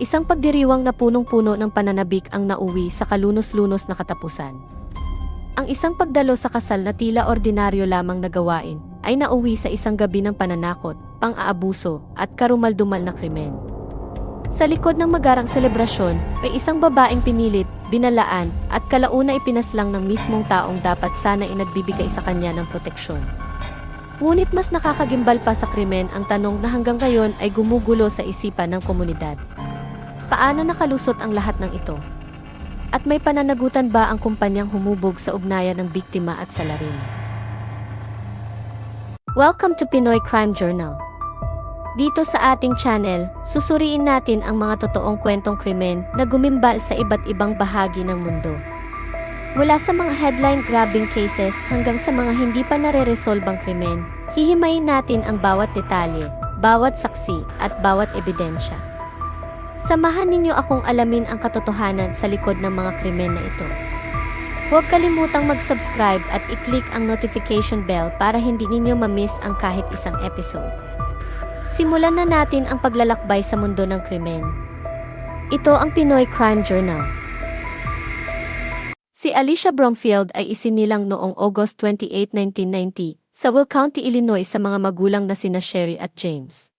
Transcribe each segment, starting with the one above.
Isang pagdiriwang na punong-puno ng pananabik ang nauwi sa kalunos-lunos na katapusan. Ang isang pagdalo sa kasal na tila ordinaryo lamang na gawain ay nauwi sa isang gabi ng pananakot, pang-aabuso, at karumaldumal na krimen. Sa likod ng magarang selebrasyon, may isang babaeng pinilit, binalaan, at kalauna ipinaslang ng mismong taong dapat sana inagbibigay sa kanya ng proteksyon. Ngunit mas nakakagimbal pa sa krimen ang tanong na hanggang ngayon ay gumugulo sa isipan ng komunidad. Paano nakalusot ang lahat ng ito? At may pananagutan ba ang kumpanyang humubog sa ugnayan ng biktima at salarin? Welcome to Pinoy Crime Journal. Dito sa ating channel, susuriin natin ang mga totoong kwentong krimen na gumimbal sa iba't ibang bahagi ng mundo. Mula sa mga headline-grabbing cases hanggang sa mga hindi pa nare-resolbang krimen, hihimayin natin ang bawat detalye, bawat saksi, at bawat ebidensya. Samahan ninyo akong alamin ang katotohanan sa likod ng mga krimen na ito. Huwag kalimutang mag-subscribe at i-click ang notification bell para hindi ninyo ma-miss ang kahit isang episode. Simulan na natin ang paglalakbay sa mundo ng krimen. Ito ang Pinoy Crime Journal. Si Alicia Bromfield ay isinilang noong August 28, 1990 sa Will County, Illinois sa mga magulang na sina Sherry at James.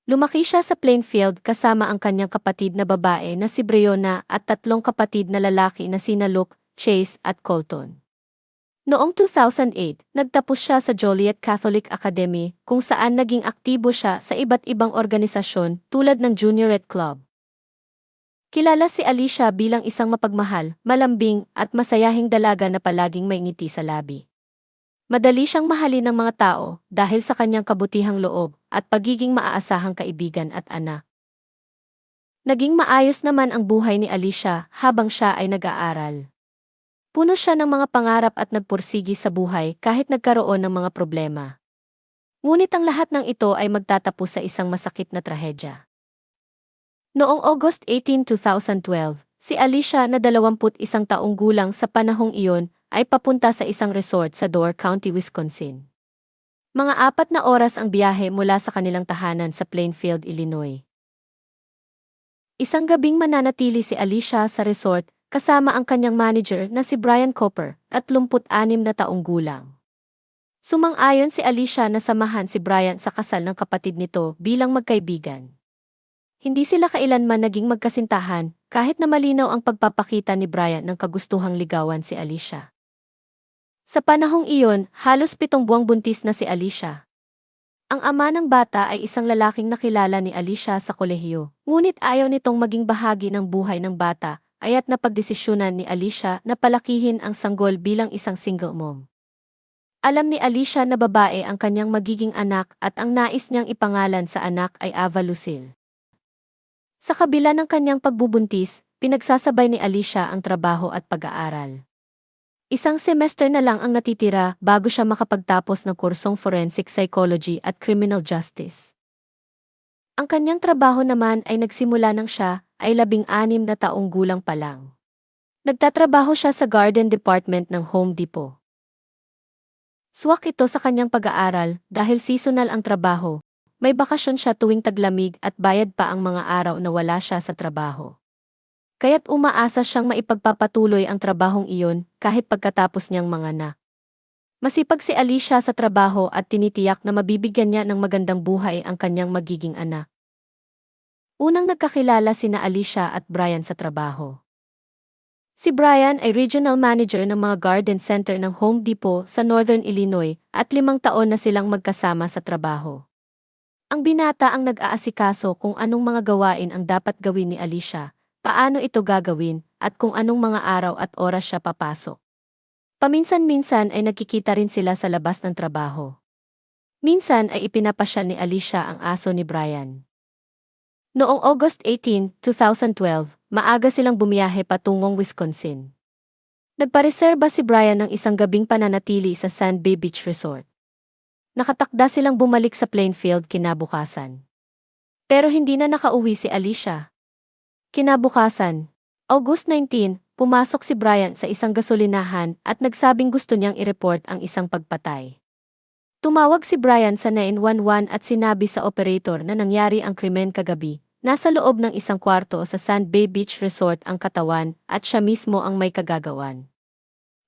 Lumaki siya sa Plainfield kasama ang kanyang kapatid na babae na si Breonna at tatlong kapatid na lalaki na sina Luke, Chase at Colton. Noong 2008, nagtapos siya sa Joliet Catholic Academy kung saan naging aktibo siya sa iba't ibang organisasyon tulad ng Junior Red Club. Kilala si Alicia bilang isang mapagmahal, malambing at masayahing dalaga na palaging may ngiti sa labi. Madali siyang mahalin ng mga tao dahil sa kanyang kabutihang loob at pagiging maaasahang kaibigan at anak. Naging maayos naman ang buhay ni Alicia habang siya ay nag-aaral. Puno siya ng mga pangarap at nagpursigi sa buhay kahit nagkaroon ng mga problema. Ngunit ang lahat ng ito ay magtatapos sa isang masakit na trahedya. Noong August 18, 2012, si Alicia na 21 taong gulang sa panahong iyon ay papunta sa isang resort sa Door County, Wisconsin. Mga 4 na oras ang biyahe mula sa kanilang tahanan sa Plainfield, Illinois. Isang gabing mananatili si Alicia sa resort kasama ang kanyang manager na si Brian Cooper, 36 na taong gulang. Sumang-ayon si Alicia na samahan si Brian sa kasal ng kapatid nito bilang magkaibigan. Hindi sila kailanman naging magkasintahan kahit na malinaw ang pagpapakita ni Brian ng kagustuhang ligawan si Alicia. Sa panahong iyon, halos 7 buwang buntis na si Alicia. Ang ama ng bata ay isang lalaking nakilala ni Alicia sa kolehiyo, ngunit ayaw nitong maging bahagi ng buhay ng bata, kaya't napagdesisyonan ni Alicia na palakihin ang sanggol bilang isang single mom. Alam ni Alicia na babae ang kanyang magiging anak at ang nais niyang ipangalan sa anak ay Ava Lucille. Sa kabila ng kanyang pagbubuntis, pinagsasabay ni Alicia ang trabaho at pag-aaral. Isang semester na lang ang natitira bago siya makapagtapos ng kursong Forensic Psychology at Criminal Justice. Ang kanyang trabaho naman ay nagsimula nang siya ay 16 na taong gulang pa lang. Nagtatrabaho siya sa Garden Department ng Home Depot. Swak ito sa kanyang pag-aaral dahil seasonal ang trabaho. May bakasyon siya tuwing taglamig at bayad pa ang mga araw na wala siya sa trabaho. Kaya't umaasa siyang maipagpapatuloy ang trabahong iyon kahit pagkatapos niyang manganak. Masipag si Alicia sa trabaho at tinitiyak na mabibigyan niya ng magandang buhay ang kanyang magiging anak. Unang nagkakilala sina Alicia at Brian sa trabaho. Si Brian ay regional manager ng mga garden center ng Home Depot sa Northern Illinois at 5 taon na silang magkasama sa trabaho. Ang binata ang nag-aasikaso kung anong mga gawain ang dapat gawin ni Alicia, paano ito gagawin, at kung anong mga araw at oras siya papasok. Paminsan-minsan ay nagkikita rin sila sa labas ng trabaho. Minsan ay ipinapasya ni Alicia ang aso ni Brian. Noong August 18, 2012, maaga silang bumiyahe patungong Wisconsin. Nagpareserba si Brian ng isang gabing pananatili sa Sand Bay Beach Resort. Nakatakda silang bumalik sa Plainfield kinabukasan. Pero hindi na nakauwi si Alicia. Kinabukasan, August 19, pumasok si Brian sa isang gasolinahan at nagsabing gusto niyang i-report ang isang pagpatay. Tumawag si Brian sa 911 at sinabi sa operator na nangyari ang krimen kagabi, Nasa loob ng isang kwarto sa Sand Bay Beach Resort ang katawan at siya mismo ang may kagagawan.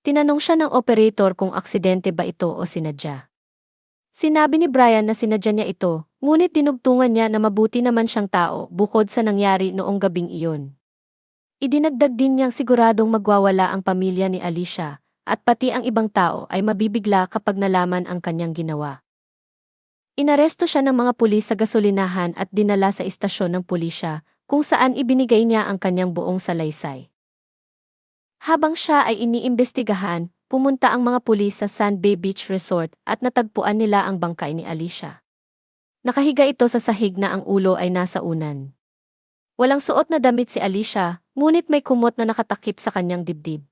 Tinanong siya ng operator kung aksidente ba ito o sinadya. Sinabi ni Brian na sinadya niya ito, ngunit dinugtungan niya na mabuti naman siyang tao bukod sa nangyari noong gabing iyon. Idinagdag din niyang siguradong magwawala ang pamilya ni Alicia, at pati ang ibang tao ay mabibigla kapag nalaman ang kanyang ginawa. Inaresto siya ng mga pulis sa gasolinahan at dinala sa istasyon ng pulisya, kung saan ibinigay niya ang kanyang buong salaysay. Habang siya ay iniimbestigahan, pumunta ang mga pulis sa Sand Bay Beach Resort at natagpuan nila ang bangkay ni Alicia. Nakahiga ito sa sahig na ang ulo ay nasa unan. Walang suot na damit si Alicia, ngunit may kumot na nakatakip sa kanyang dibdib.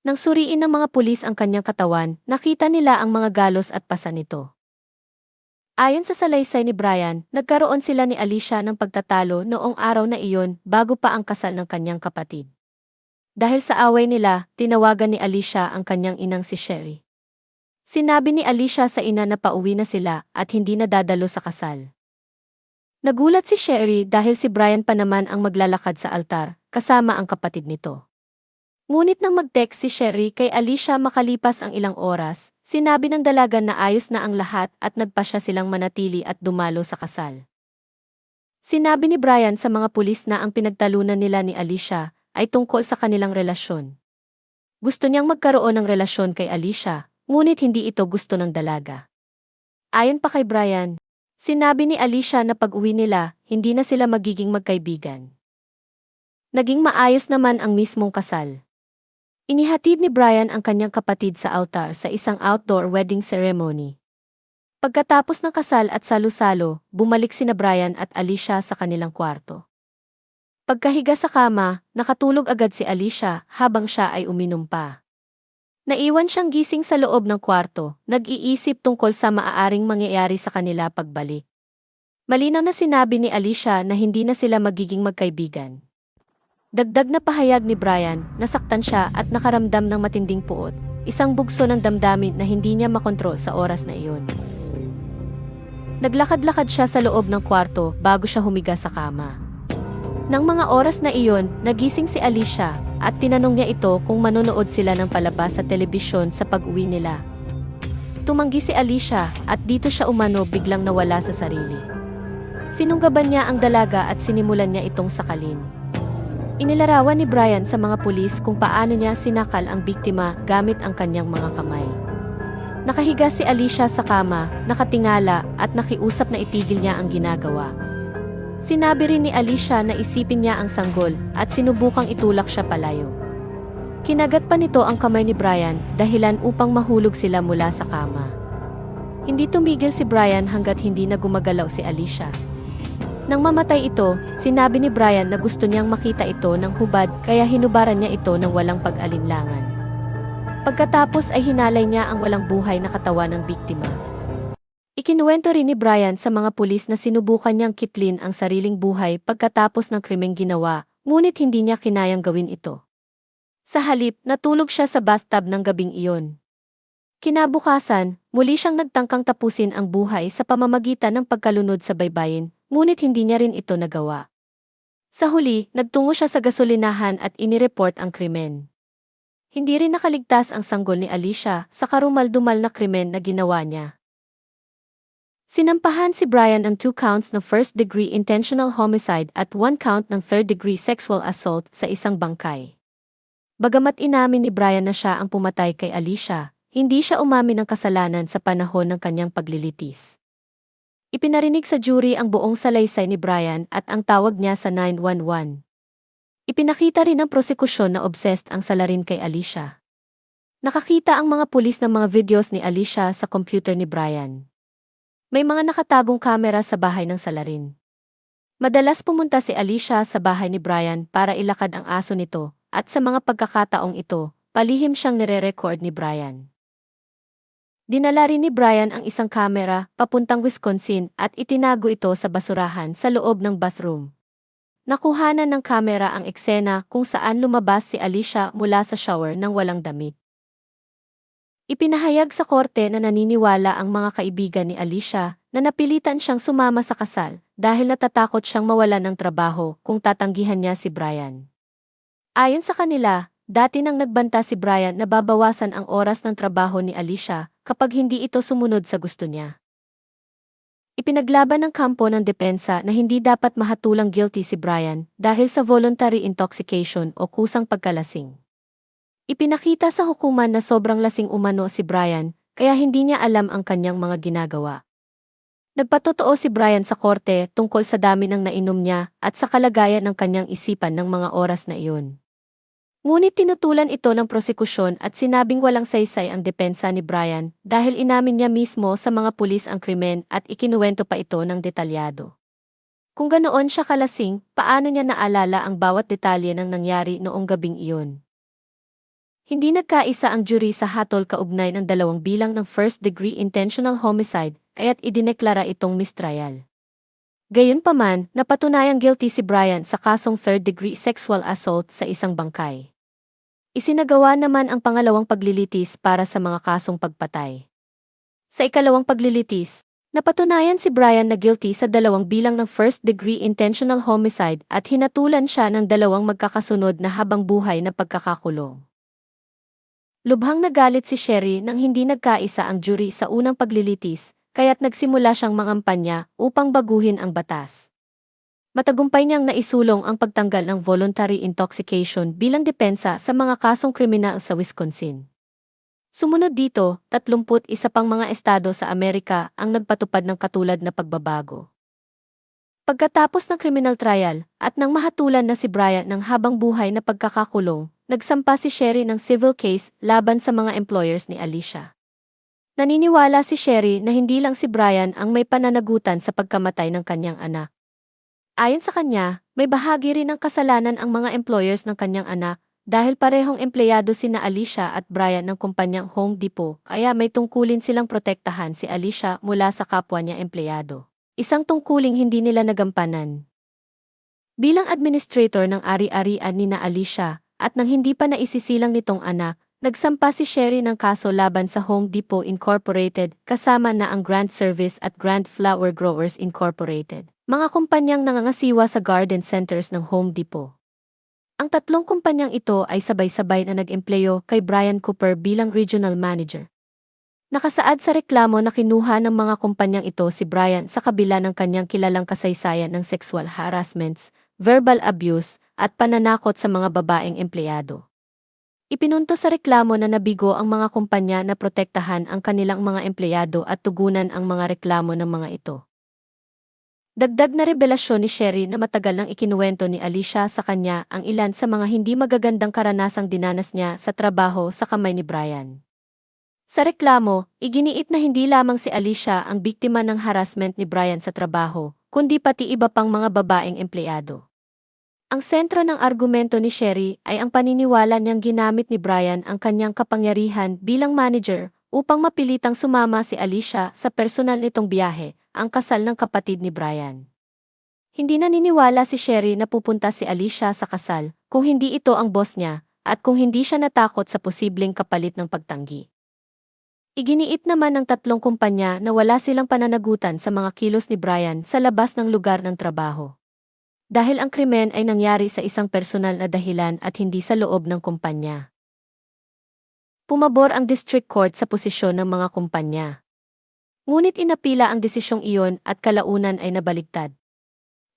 Nang suriin ng mga pulis ang kanyang katawan, nakita nila ang mga galos at pasa nito. Ayon sa salaysay ni Brian, nagkaroon sila ni Alicia ng pagtatalo noong araw na iyon bago pa ang kasal ng kanyang kapatid. Dahil sa away nila, tinawagan ni Alicia ang kanyang inang si Sherry. Sinabi ni Alicia sa ina na pauwi na sila at hindi na dadalo sa kasal. Nagulat si Sherry dahil si Brian pa naman ang maglalakad sa altar, kasama ang kapatid nito. Ngunit nang mag-text si Sherry kay Alicia makalipas ang ilang oras, sinabi ng dalaga na ayos na ang lahat at nagpasya silang manatili at dumalo sa kasal. Sinabi ni Brian sa mga pulis na ang pinagtalunan nila ni Alicia ay tungkol sa kanilang relasyon. Gusto niyang magkaroon ng relasyon kay Alicia, ngunit hindi ito gusto ng dalaga. Ayon pa kay Brian, sinabi ni Alicia na pag-uwi nila, hindi na sila magiging magkaibigan. Naging maayos naman ang mismong kasal. Inihatid ni Brian ang kanyang kapatid sa altar sa isang outdoor wedding ceremony. Pagkatapos ng kasal at salo-salo, bumalik sina Brian at Alicia sa kanilang kwarto. Pagkahiga sa kama, nakatulog agad si Alicia habang siya ay uminom pa. Naiwan siyang gising sa loob ng kwarto, nag-iisip tungkol sa maaaring mangyayari sa kanila pagbalik. Malinaw na sinabi ni Alicia na hindi na sila magiging magkaibigan. Dagdag na pahayag ni Brian, nasaktan siya at nakaramdam ng matinding puot, isang bugso ng damdamin na hindi niya makontrol sa oras na iyon. Naglakad-lakad siya sa loob ng kwarto bago siya humiga sa kama. Nang mga oras na iyon, nagising si Alicia at tinanong niya ito kung manonood sila ng palabas sa telebisyon sa pag-uwi nila. Tumanggi si Alicia at dito siya umano biglang nawala sa sarili. Sinunggaban niya ang dalaga at sinimulan niya itong sakalin. Inilarawan ni Brian sa mga pulis kung paano niya sinakal ang biktima gamit ang kanyang mga kamay. Nakahiga si Alicia sa kama, nakatingala at nakiusap na itigil niya ang ginagawa. Sinabi rin ni Alicia na isipin niya ang sanggol at sinubukang itulak siya palayo. Kinagat pa nito ang kamay ni Brian dahilan upang mahulog sila mula sa kama. Hindi tumigil si Brian hanggat hindi na gumagalaw si Alicia. Nang mamatay ito, sinabi ni Brian na gusto niyang makita ito ng hubad kaya hinubaran niya ito ng walang pag-alinlangan. Pagkatapos ay hinalay niya ang walang buhay na katawan ng biktima. Ikinuwento rin ni Brian sa mga pulis na sinubukan niyang kitlin ang sariling buhay pagkatapos ng krimeng ginawa, ngunit hindi niya kinayang gawin ito. Sa halip, natulog siya sa bathtub ng gabing iyon. Kinabukasan, muli siyang nagtangkang tapusin ang buhay sa pamamagitan ng pagkalunod sa baybayin, ngunit hindi niya rin ito nagawa. Sa huli, nagtungo siya sa gasolinahan at inireport ang krimen. Hindi rin nakaligtas ang sanggol ni Alicia sa karumal-dumal na krimen na ginawa niya. Sinampahan si Brian ng 2 counts ng first-degree intentional homicide at 1 count ng third-degree sexual assault sa isang bangkay. Bagamat inamin ni Brian na siya ang pumatay kay Alicia, hindi siya umamin ng kasalanan sa panahon ng kanyang paglilitis. Ipinarinig sa jury ang buong salaysay ni Brian at ang tawag niya sa 911. Ipinakita rin ng prosekusyon na obsessed ang salarin kay Alicia. Nakakita ang mga pulis ng mga videos ni Alicia sa computer ni Brian. May mga nakatagong kamera sa bahay ng salarin. Madalas pumunta si Alicia sa bahay ni Brian para ilakad ang aso nito, at sa mga pagkakataong ito, palihim siyang nire-record ni Brian. Dinala rin ni Brian ang isang kamera papuntang Wisconsin at itinago ito sa basurahan sa loob ng bathroom. Nakuhanan ng kamera ang eksena kung saan lumabas si Alicia mula sa shower nang walang damit. Ipinahayag sa korte na naniniwala ang mga kaibigan ni Alicia na napilitan siyang sumama sa kasal dahil natatakot siyang mawalan ng trabaho kung tatanggihan niya si Brian. Ayon sa kanila, dati nang nagbanta si Brian na babawasan ang oras ng trabaho ni Alicia kapag hindi ito sumunod sa gusto niya. Ipinaglaban ng kampo ng depensa na hindi dapat mahatulang guilty si Brian dahil sa voluntary intoxication o kusang pagkalasing. Ipinakita sa hukuman na sobrang lasing umano si Brian, kaya hindi niya alam ang kanyang mga ginagawa. Nagpatotoo si Brian sa korte tungkol sa dami ng nainom niya at sa kalagayan ng kanyang isipan ng mga oras na iyon. Ngunit tinutulan ito ng prosekusyon at sinabing walang saysay ang depensa ni Brian dahil inamin niya mismo sa mga pulis ang krimen at ikinuwento pa ito ng detalyado. Kung ganoon siya kalasing, paano niya naalala ang bawat detalye ng nangyari noong gabing iyon? Hindi nagkaisa ang jury sa hatol kaugnay ng 2 bilang ng first-degree intentional homicide, kaya't idineklara itong mistrial. Gayunpaman, napatunayang guilty si Brian sa kasong third-degree sexual assault sa isang bangkay. Isinagawa naman ang pangalawang paglilitis para sa mga kasong pagpatay. Sa ikalawang paglilitis, napatunayan si Brian na guilty sa 2 bilang ng first-degree intentional homicide at hinatulan siya ng 2 magkakasunod na habang buhay na pagkakakulong. Lubhang nagalit si Sherry nang hindi nagkaisa ang jury sa unang paglilitis, kaya't nagsimula siyang mangampanya upang baguhin ang batas. Matagumpay niyang naisulong ang pagtanggal ng voluntary intoxication bilang depensa sa mga kasong kriminal sa Wisconsin. Sumunod dito, 31 pang mga estado sa Amerika ang nagpatupad ng katulad na pagbabago. Pagkatapos ng criminal trial at nang mahatulan na si Brian ng habang buhay na pagkakakulong, nagsampa si Sherry ng civil case laban sa mga employers ni Alicia. Naniniwala si Sherry na hindi lang si Brian ang may pananagutan sa pagkamatay ng kanyang anak. Ayon sa kanya, may bahagi rin ng kasalanan ang mga employers ng kanyang anak dahil parehong empleyado sina Alicia at Brian ng kumpanyang Home Depot kaya may tungkulin silang protektahan si Alicia mula sa kapwa niya empleyado. Isang tungkuling hindi nila nagampanan. Bilang administrator ng ari-arian ni na Alicia at nang hindi pa naisisilang nitong anak, nagsampa si Sherry ng kaso laban sa Home Depot Incorporated kasama na ang Grand Service at Grand Flower Growers Incorporated, mga kumpanyang nangangasiwa sa garden centers ng Home Depot. Ang 3 kumpanyang ito ay sabay-sabay na nag-empleyo kay Brian Cooper bilang regional manager. Nakasaad sa reklamo na kinuha ng mga kumpanyang ito si Brian sa kabila ng kanyang kilalang kasaysayan ng sexual harassments, verbal abuse, at pananakot sa mga babaeng empleyado. Ipinunto sa reklamo na nabigo ang mga kumpanya na protektahan ang kanilang mga empleyado at tugunan ang mga reklamo ng mga ito. Dagdag na revelasyon ni Sherry na matagal nang ikinuwento ni Alicia sa kanya ang ilan sa mga hindi magagandang karanasang dinanas niya sa trabaho sa kamay ni Brian. Sa reklamo, iginiit na hindi lamang si Alicia ang biktima ng harassment ni Brian sa trabaho, kundi pati iba pang mga babaeng empleyado. Ang sentro ng argumento ni Sherry ay ang paniniwala niyang ginamit ni Brian ang kanyang kapangyarihan bilang manager upang mapilitang sumama si Alicia sa personal nitong biyahe, ang kasal ng kapatid ni Brian. Hindi naniniwala si Sherry na pupunta si Alicia sa kasal kung hindi ito ang boss niya at kung hindi siya natakot sa posibleng kapalit ng pagtanggi. Iginiit naman ng 3 kumpanya na wala silang pananagutan sa mga kilos ni Brian sa labas ng lugar ng trabaho. Dahil ang krimen ay nangyari sa isang personal na dahilan at hindi sa loob ng kumpanya. Pumabor ang District Court sa posisyon ng mga kumpanya. Ngunit inapila ang desisyong iyon at kalaunan ay nabaligtad.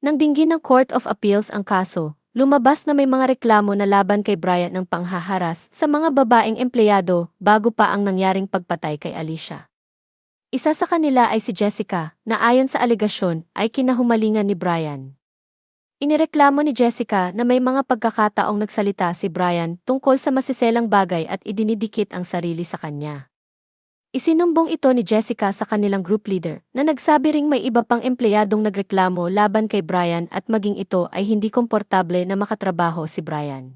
Nang dinggin ng Court of Appeals ang kaso, lumabas na may mga reklamo na laban kay Brian ng panghaharas sa mga babaeng empleyado bago pa ang nangyaring pagpatay kay Alicia. Isa sa kanila ay si Jessica, na ayon sa alegasyon ay kinahumalingan ni Brian. Inireklamo ni Jessica na may mga pagkakataong nagsalita si Brian tungkol sa masiselang bagay at idinidikit ang sarili sa kanya. Isinumbong ito ni Jessica sa kanilang group leader na nagsabi ring may iba pang empleyadong nagreklamo laban kay Brian at maging ito ay hindi komportable na makatrabaho si Brian.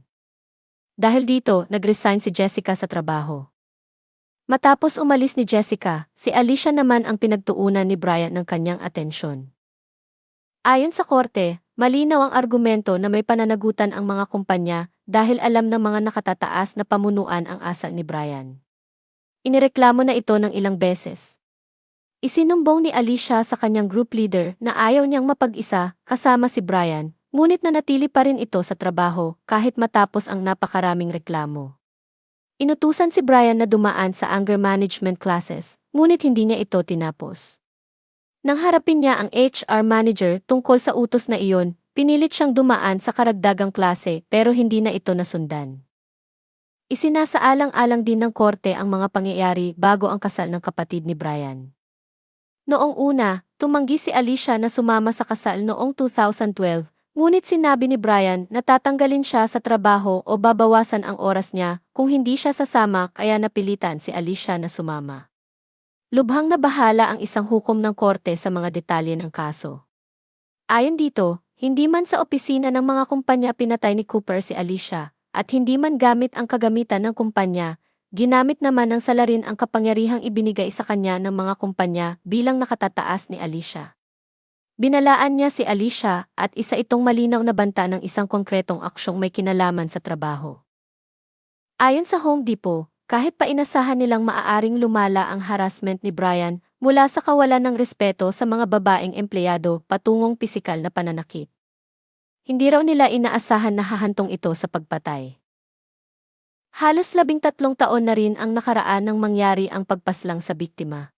Dahil dito, nag-resign si Jessica sa trabaho. Matapos umalis ni Jessica, si Alicia naman ang pinagtuunan ni Brian ng kanyang atensyon. Ayon sa korte, malinaw ang argumento na may pananagutan ang mga kumpanya dahil alam ng mga nakatataas na pamunuan ang asa ni Brian. Inireklamo na ito ng ilang beses. Isinumbong ni Alicia sa kanyang group leader na ayaw niyang mapag-isa kasama si Brian, ngunit nanatili pa rin ito sa trabaho kahit matapos ang napakaraming reklamo. Inutusan si Brian na dumaan sa anger management classes, ngunit hindi niya ito tinapos. Nang harapin niya ang HR manager tungkol sa utos na iyon, pinilit siyang dumaan sa karagdagang klase pero hindi na ito nasundan. Isinasaalang-alang din ng korte ang mga pangyayari bago ang kasal ng kapatid ni Brian. Noong una, tumanggi si Alicia na sumama sa kasal noong 2012, ngunit sinabi ni Brian na tatanggalin siya sa trabaho o babawasan ang oras niya kung hindi siya sasama kaya napilitan si Alicia na sumama. Lubhang nabahala ang isang hukom ng korte sa mga detalye ng kaso. Ayon dito, hindi man sa opisina ng mga kumpanya pinatay ni Cooper si Alicia, at hindi man gamit ang kagamitan ng kumpanya, ginamit naman ng salarin ang kapangyarihang ibinigay sa kanya ng mga kumpanya bilang nakatataas ni Alicia. Binalaan niya si Alicia at isa itong malinaw na banta ng isang konkretong aksyong may kinalaman sa trabaho. Ayon sa Home Depot, kahit pa inasahan nilang maaaring lumala ang harassment ni Brian mula sa kawalan ng respeto sa mga babaeng empleyado patungong pisikal na pananakit. Hindi raw nila inaasahan na hahantong ito sa pagpatay. Halos 13 taon na rin ang nakaraan nang mangyari ang pagpaslang sa biktima.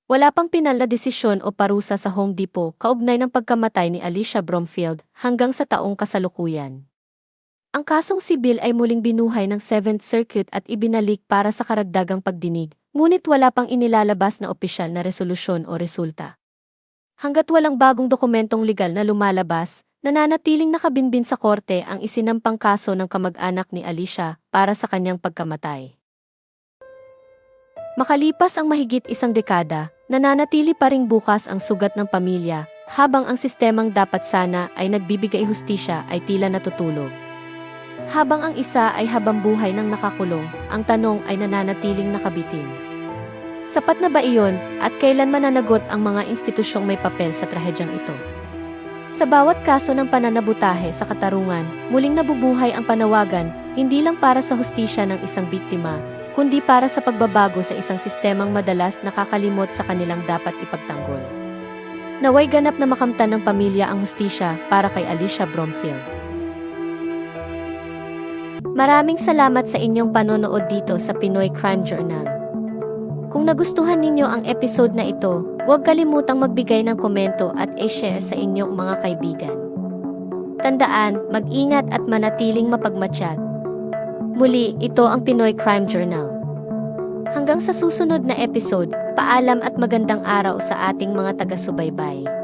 Wala pang pinal na desisyon o parusa sa Home Depot kaugnay ng pagkamatay ni Alicia Bromfield hanggang sa taong kasalukuyan. Ang kasong sibil ay muling binuhay ng 7th Circuit at ibinalik para sa karagdagang pagdinig, ngunit wala pang inilalabas na opisyal na resolusyon o resulta. Hanggat walang bagong dokumentong legal na lumalabas, nananatiling nakabinbin sa korte ang isinampang kaso ng kamag-anak ni Alicia para sa kanyang pagkamatay. Makalipas ang mahigit isang dekada, nananatili pa ring bukas ang sugat ng pamilya, habang ang sistemang dapat sana ay nagbibigay hustisya ay tila natutulog. Habang ang isa ay habambuhay ng nakakulong, ang tanong ay nananatiling nakabitin. Sapat na ba iyon at kailan mananagot ang mga institusyong may papel sa trahedyang ito? Sa bawat kaso ng pananabutahe sa katarungan, muling nabubuhay ang panawagan, hindi lang para sa hustisya ng isang biktima, kundi para sa pagbabago sa isang sistemang madalas nakakalimot sa kanilang dapat ipagtanggol. Naway ganap na makamtan ng pamilya ang hustisya para kay Alicia Bromfield. Maraming salamat sa inyong panonood dito sa Pinoy Crime Journal. Kung nagustuhan ninyo ang episode na ito, huwag kalimutang magbigay ng komento at i-share sa inyong mga kaibigan. Tandaan, mag-ingat at manatiling mapagmatsyag. Muli, ito ang Pinoy Crime Journal. Hanggang sa susunod na episode, paalam at magandang araw sa ating mga taga-subaybay.